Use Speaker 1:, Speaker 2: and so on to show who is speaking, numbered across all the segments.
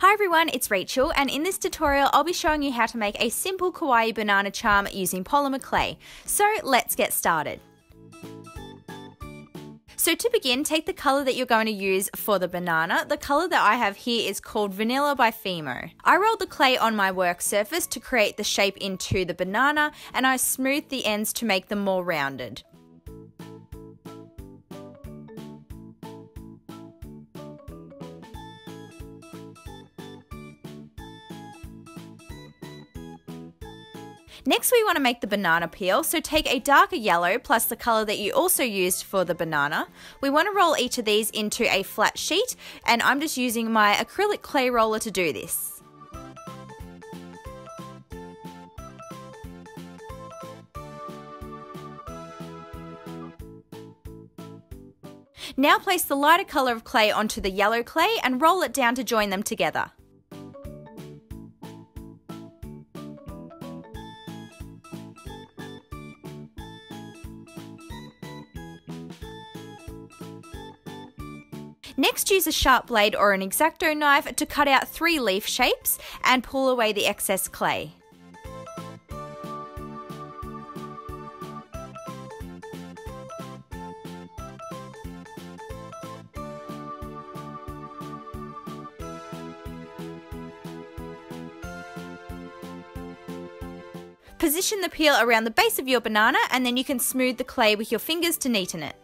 Speaker 1: Hi everyone, it's Rachel, and in this tutorial I'll be showing you how to make a simple kawaii banana charm using polymer clay. So let's get started. So to begin, take the colour that you're going to use for the banana. The colour that I have here is called Vanilla by Fimo. I rolled the clay on my work surface to create the shape into the banana, and I smoothed the ends to make them more rounded. Next we want to make the banana peel, so take a darker yellow plus the colour that you also used for the banana. We want to roll each of these into a flat sheet, and I'm just using my acrylic clay roller to do this. Now place the lighter colour of clay onto the yellow clay and roll it down to join them together. Next, use a sharp blade or an X-Acto knife to cut out 3 leaf shapes and pull away the excess clay. Position the peel around the base of your banana, and then you can smooth the clay with your fingers to neaten it.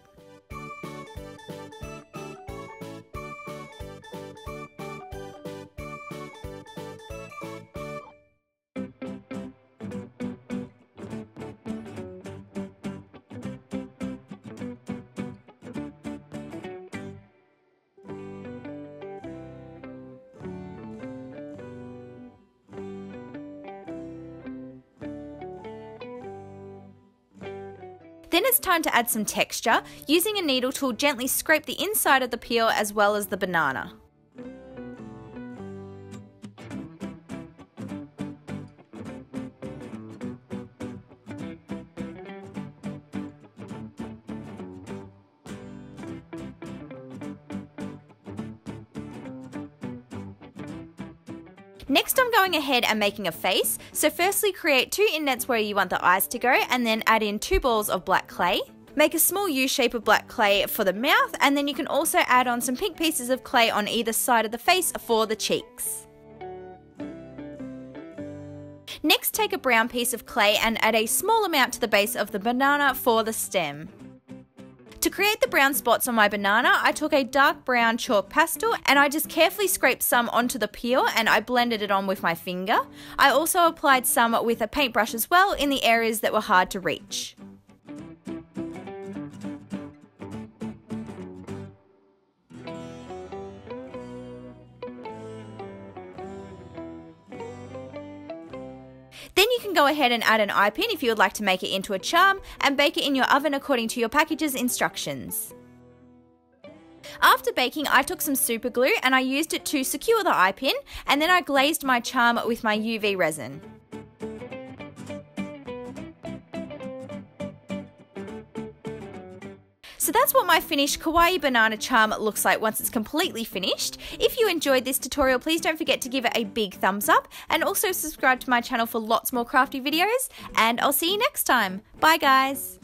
Speaker 1: Then it's time to add some texture. Using a needle tool, gently scrape the inside of the peel as well as the banana. Next, I'm going ahead and making a face. So firstly, create 2 indents where you want the eyes to go, and then add in 2 balls of black clay. Make a small U shape of black clay for the mouth, and then you can also add on some pink pieces of clay on either side of the face for the cheeks. Next, take a brown piece of clay and add a small amount to the base of the banana for the stem. To create the brown spots on my banana, I took a dark brown chalk pastel and I just carefully scraped some onto the peel and I blended it on with my finger. I also applied some with a paintbrush as well in the areas that were hard to reach. Then you can go ahead and add an eye pin if you would like to make it into a charm, and bake it in your oven according to your package's instructions. After baking, I took some super glue and I used it to secure the eye pin, and then I glazed my charm with my UV resin. So that's what my finished kawaii banana charm looks like once it's completely finished. If you enjoyed this tutorial, please don't forget to give it a big thumbs up, and also subscribe to my channel for lots more crafty videos, and I'll see you next time. Bye guys!